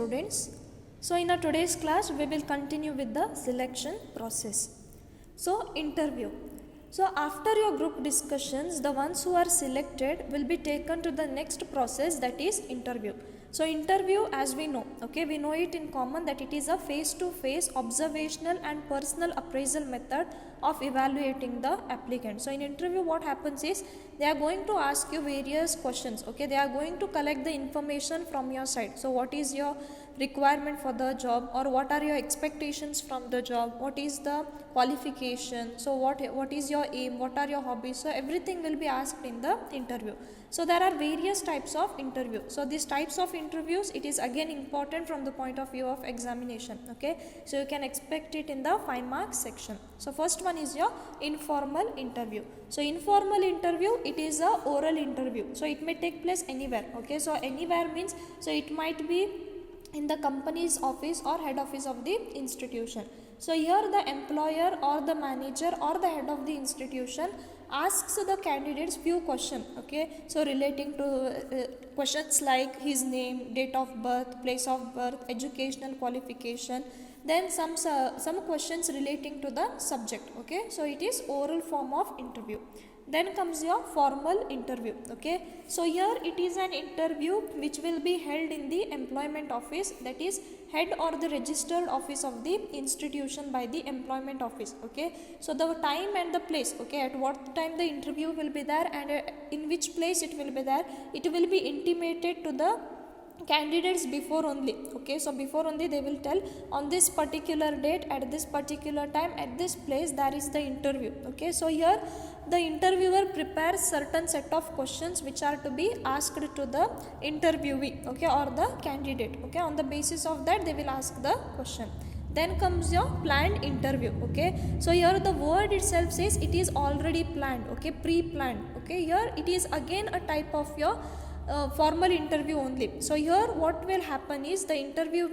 students. So in our today's class we will continue with the selection process. So interview. So after your group discussions, the ones who are selected will be taken to the next process, that is interview. So interview, as we know, okay, we know it in common that it is a face-to-face observational and personal appraisal method of evaluating the applicant. So in interview what happens is they are going to ask you various questions, okay, they are going to collect the information from your side. So what is your requirement for the job, or what are your expectations from the job, what is the qualification, so what is your aim, what are your hobbies, so everything will be asked in the interview. So there are various types of interview. So these types of interviews, it is again important from the point of view of examination, okay, so you can expect it in the 5 marks section. So first one is your informal interview. So informal interview, it is a oral interview, so it may take place anywhere, okay, so anywhere means, so it might be in the company's office or head office of the institution. So here the employer or the manager or the head of the institution asks the candidates few questions, okay, so relating to questions like his name, date of birth, place of birth, educational qualification, then some questions relating to the subject, okay, so it is oral form of interview. Then comes your formal interview, okay, so here it is an interview which will be held in the employment office, that is head or the registered office of the institution by the employment office, okay, so the time and the place, okay, at what time the interview will be there and in which place it will be there, it will be intimated to the candidates before only, okay, so before only they will tell on this particular date at this particular time at this place there is the interview, okay, so here the interviewer prepares certain set of questions which are to be asked to the interviewee, okay, or the candidate, okay, on the basis of that they will ask the question. Then comes your planned interview, okay, so here the word itself says it is already planned, okay, pre-planned, okay, here it is again a type of your formal interview only. So here what will happen is the interviewer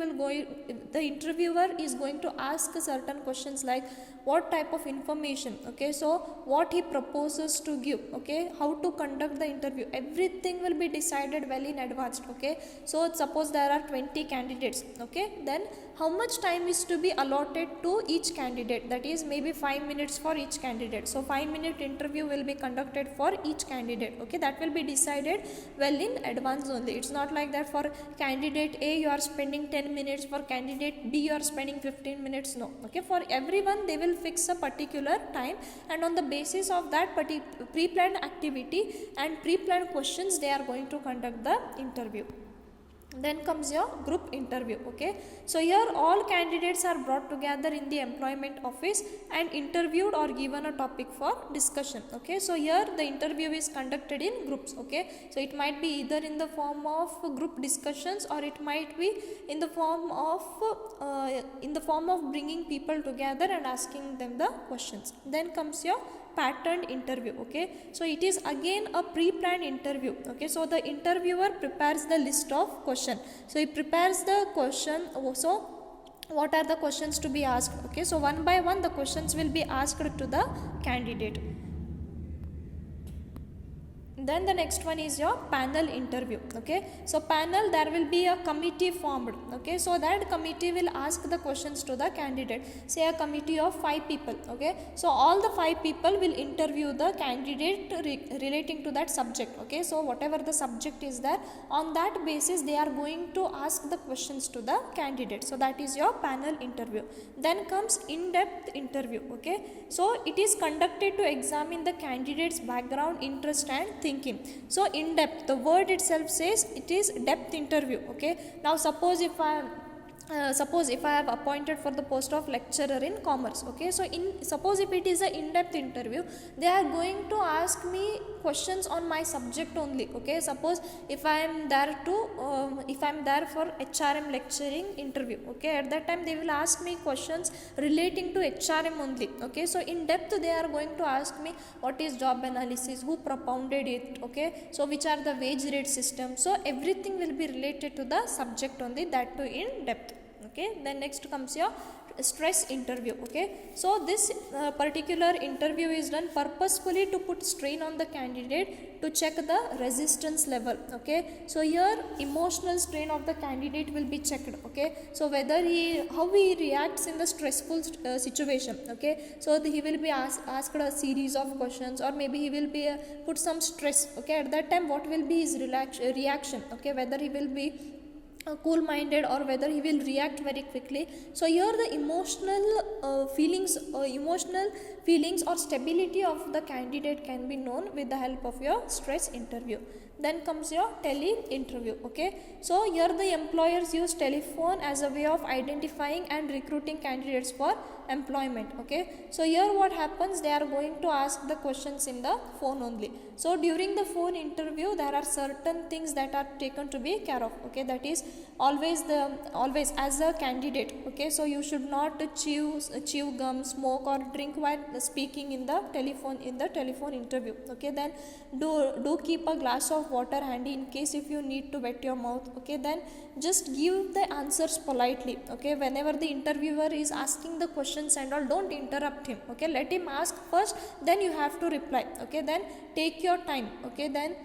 is going to ask certain questions like what type of information, okay, so what he proposes to give, okay, how to conduct the interview, everything will be decided well in advance, okay, so suppose there are 20 candidates, okay, then how much time is to be allotted to each candidate, that is maybe 5 minutes for each candidate, so 5-minute interview will be conducted for each candidate, okay, that will be decided well in advance only. It's not like that for candidate A you are spending 10 minutes, for candidate B you are spending 15 minutes, no, okay, for everyone they will fix a particular time and on the basis of that pre-planned activity and pre-planned questions they are going to conduct the interview. Then comes your group interview, okay, so here all candidates are brought together in the employment office and interviewed or given a topic for discussion, okay, so here the interview is conducted in groups, okay, so it might be either in the form of group discussions or it might be in the form of bringing people together and asking them the questions. Then comes your patterned interview, okay, so it is again a pre-planned interview, okay, so the interviewer prepares the list of questions, so he prepares the question, so what are the questions to be asked, okay, so one by one the questions will be asked to the candidate. Then the next one is your panel interview, okay, so panel, there will be a committee formed, okay, so that committee will ask the questions to the candidate, say a committee of 5 people, okay, so all the 5 people will interview the candidate relating to that subject, okay, so whatever the subject is there, on that basis they are going to ask the questions to the candidate, so that is your panel interview. Then comes in-depth interview, okay, so it is conducted to examine the candidate's background, interest and thinking. So in depth, the word itself says it is depth interview, okay, now suppose if I have appointed for the post of lecturer in commerce, okay, so suppose if it is an in-depth interview, they are going to ask me questions on my subject only, okay, suppose if I am there for HRM lecturing interview, okay, at that time they will ask me questions relating to HRM only, okay, so in depth they are going to ask me what is job analysis, who propounded it, okay, so which are the wage rate system, so everything will be related to the subject only, that too in depth. Okay, then next comes your stress interview. Okay, so this particular interview is done purposefully to put strain on the candidate to check the resistance level. Okay, so here emotional strain of the candidate will be checked. Okay, so whether how he reacts in the stressful situation. Okay, so he will be asked a series of questions, or maybe he will be put some stress. Okay, at that time what will be his reaction. Okay, whether he will be cool minded or whether he will react very quickly. So here the emotional feelings or stability of the candidate can be known with the help of your stress interview. Then comes your tele interview. Okay, so here the employers use telephone as a way of identifying and recruiting candidates for employment. Okay, so here what happens, they are going to ask the questions in the phone only. So during the phone interview there are certain things that are taken to be care of. Okay, that is always as a candidate. Okay, so you should not chew gum, smoke or drink while speaking in the telephone interview. Okay, then do keep a glass of water handy in case if you need to wet your mouth. Okay, then just give the answers politely. Okay, whenever the interviewer is asking the questions and all, don't interrupt him. Okay, let him ask first, then you have to reply. Okay, then take your time. Okay, then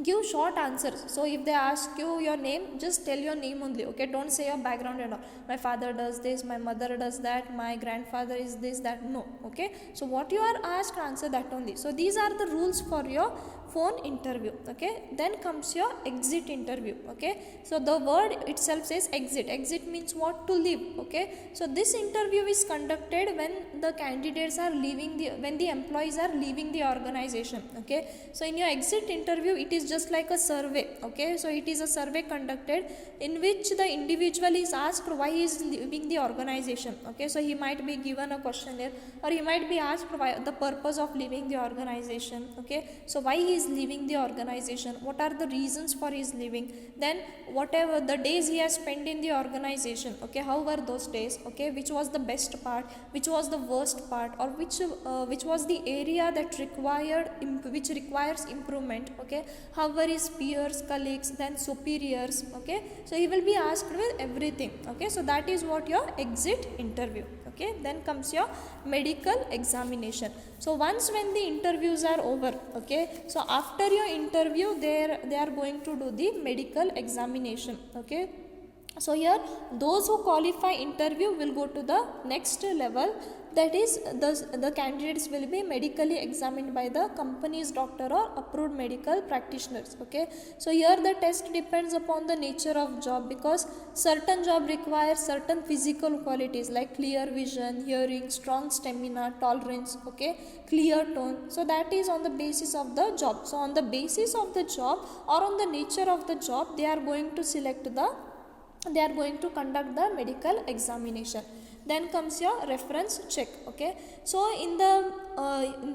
give short answers. So if they ask you your name, just tell your name only. Okay, don't say your background and all. My father does this, my mother does that, my grandfather is this, that. No. Okay, so what you are asked, answer that only. So these are the rules for your phone interview. Okay, then comes your exit interview. Okay, so the word itself says exit means what? To leave. Okay, so this interview is conducted when the candidates are leaving when the employees are leaving the organization. Okay, so in your exit interview it is just like a survey. Okay, so it is a survey conducted in which the individual is asked why he is leaving the organization. Okay, so he might be given a questionnaire, or he might be asked why the purpose of leaving the organization. Okay, so why he is leaving the organization, what are the reasons for his leaving, then whatever the days he has spent in the organization. Okay, how were those days. Okay, which was the best part, which was the worst part, or which was the area that requires improvement. Okay, how were his peers, colleagues, then superiors. Okay, so he will be asked with everything. Okay, so that is what your exit interview. Okay, then comes your medical examination. So once when the interviews are over, okay, so after your interview they are going to do the medical examination. Okay, so here those who qualify interview will go to the next level, that is the candidates will be medically examined by the company's doctor or approved medical practitioners. Okay, so here the test depends upon the nature of job, because certain job requires certain physical qualities like clear vision, hearing, strong stamina, tolerance. Okay, clear tone. So that is on the basis of the job. So on the basis of the job or on the nature of the job, they are going to conduct the medical examination. Then comes your reference check. Okay, so in the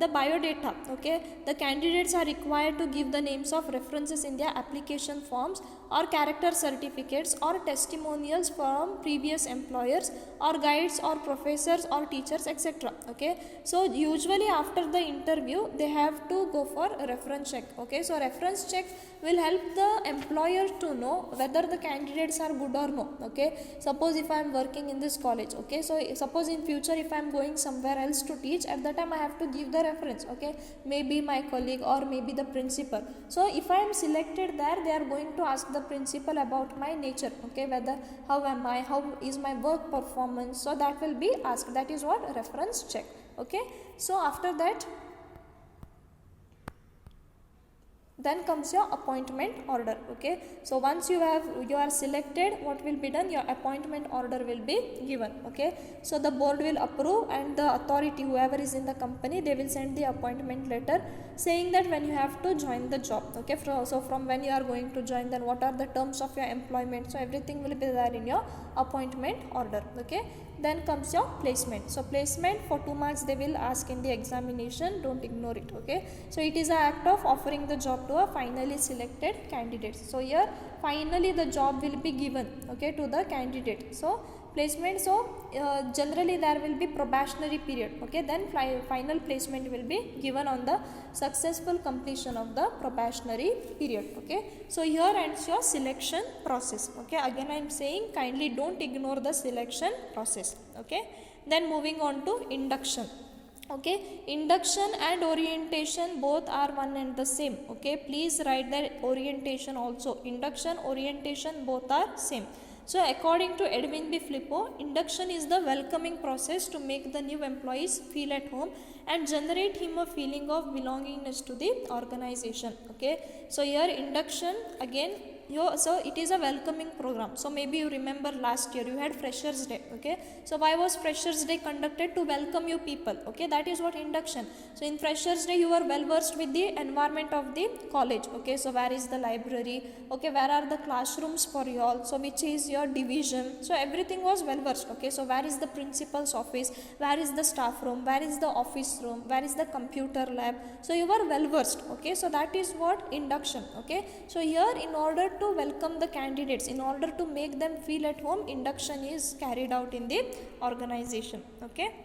biodata, okay, the candidates are required to give the names of references in their application forms, or character certificates, or testimonials from previous employers, or guides, or professors, or teachers, etc. Okay, so usually after the interview they have to go for a reference check. Okay, so reference check will help the employer to know whether the candidates are good or no. Okay, suppose if I am working in this college, okay, so suppose in future if I am going somewhere else to teach, at that time I have to give the reference. Okay, maybe my colleague or maybe the principal. So if I am selected there, they are going to ask the principal about my nature. Okay, whether how am I, how is my work performance, so that will be asked. That is what reference check. Okay, so after that then comes your appointment order. Okay, so once you are selected, what will be done, your appointment order will be given. Okay, so the board will approve, and the authority, whoever is in the company, they will send the appointment letter saying that when you have to join the job. Okay, so from when you are going to join, then what are the terms of your employment, so everything will be there in your appointment order. Okay, then comes your placement. So placement for 2 marks they will ask in the examination, don't ignore it. Okay, so it is an act of offering the job to a finally selected candidate. So here finally the job will be given, okay, to the candidate. So placement, so generally there will be probationary period, okay, then final placement will be given on the successful completion of the probationary period, okay. So here ends your selection process, okay. Again I am saying, kindly don't ignore the selection process, okay. Then moving on to induction, okay. Induction and orientation both are one and the same, okay. Please write that orientation also. Induction, orientation both are same. So according to Edwin B. Flippo, induction is the welcoming process to make the new employees feel at home and generate him a feeling of belongingness to the organization, okay. So here induction, again, so it is a welcoming program. So maybe you remember last year you had Freshers Day, okay. So why was Freshers Day conducted? To welcome you people, okay. That is what induction. So in Freshers Day you are well versed with the environment of the college, okay. So where is the library, okay, where are the classrooms for you all, so which is your division, so everything was well versed, okay. So where is the principal's office, where is the staff room, where is the office room, where is the computer lab, so you were well versed, okay. So that is what induction, okay. So here in order to welcome the candidates, in order to make them feel at home, induction is carried out in the organization, okay.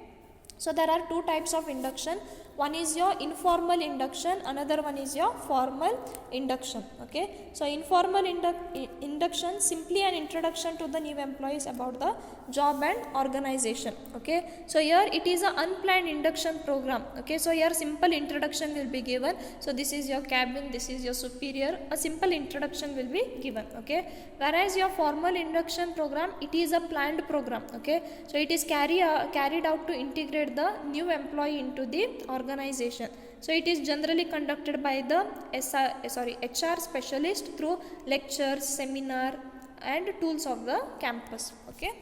So there are two types of induction. One is your informal induction, another one is your formal induction, okay. So informal induction, simply an introduction to the new employees about the job and organization, okay. So here it is an unplanned induction program, okay. So here simple introduction will be given. So this is your cabin, this is your superior, a simple introduction will be given, okay. Whereas your formal induction program, it is a planned program, okay. So it is carried out to integrate the new employee into the organization. So it is generally conducted by the HR specialist through lectures, seminar and tools of the campus, okay.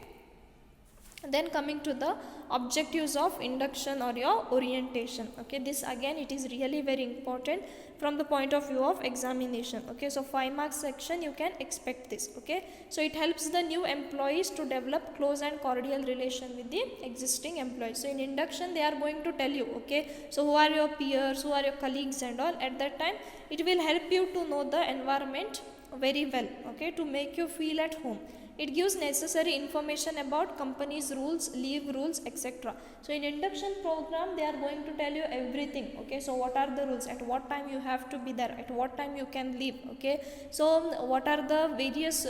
Then coming to the objectives of induction or your orientation, okay. This again it is really very important from the point of view of examination, okay. So 5 marks section you can expect this, okay. So it helps the new employees to develop close and cordial relation with the existing employees. So in induction they are going to tell you, okay, so who are your peers, who are your colleagues and all. At that time it will help you to know the environment very well, okay, to make you feel at home. It gives necessary information about company's rules, leave rules, etc. So in induction program they are going to tell you everything, okay. So what are the rules, at what time you have to be there, at what time you can leave, okay. So what are the various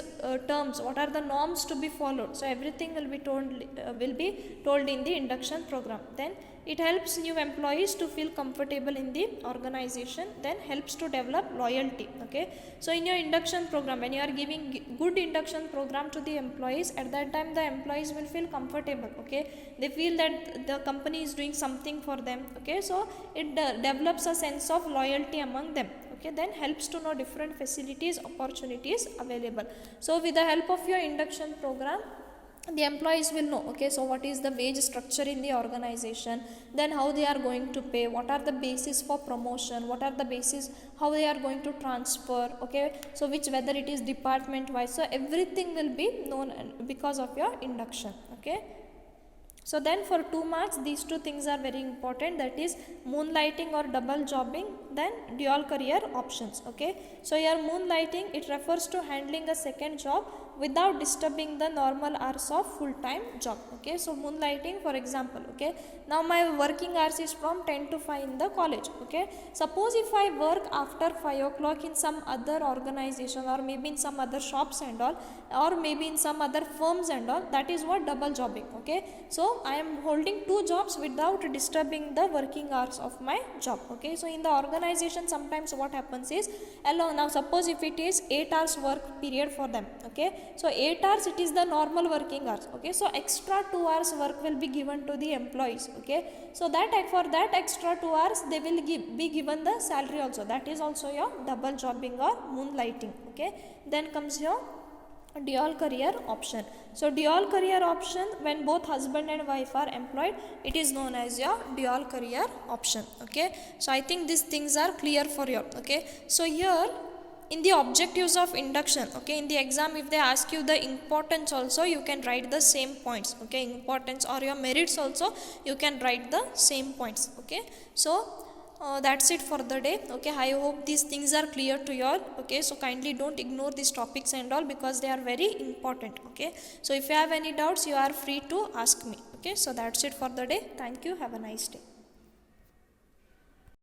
terms, what are the norms to be followed. So everything will be told in the induction program. Then it helps new employees to feel comfortable in the organization, then helps to develop loyalty, okay. So in your induction program, when you are giving good induction program to the employees, at that time the employees will feel comfortable, okay. They feel that the company is doing something for them, okay. So it develops a sense of loyalty among them, okay. Then helps to know different facilities, opportunities available. So with the help of your induction program, the employees will know, okay, so what is the wage structure in the organization, then how they are going to pay, what are the basis for promotion, what are the basis how they are going to transfer, okay. So which, whether it is department wise, so everything will be known because of your induction, okay. So then for 2 marks these two things are very important, that is moonlighting or double jobbing, then dual career options, okay. So here moonlighting, it refers to handling a second job without disturbing the normal hours of full-time job, okay. So moonlighting, for example, okay, now my working hours is from 10 to 5 in the college, okay. Suppose if I work after 5 o'clock in some other organization, or maybe in some other shops and all, or maybe in some other firms and all, that is what double jobbing, okay. So I am holding 2 jobs without disturbing the working hours of my job, okay. So in the organization sometimes what happens is, now suppose if it is 8 hours work period for them, okay. So 8 hours it is the normal working hours, okay. So extra 2 hours work will be given to the employees, okay. So that for that extra 2 hours they will be given the salary also. That is also your double jobbing or moonlighting, okay. Then comes your dual career option. So dual career option, when both husband and wife are employed, it is known as your dual career option, okay. So I think these things are clear for you, okay. So here in the objectives of induction, okay, in the exam if they ask you the importance also, you can write the same points, okay. Importance or your merits also you can write the same points, okay. So that's it for the day. Okay, I hope these things are clear to you all. Okay, so kindly don't ignore these topics and all, because they are very important. Okay, so if you have any doubts, you are free to ask me. Okay, so that's it for the day. Thank you. Have a nice day.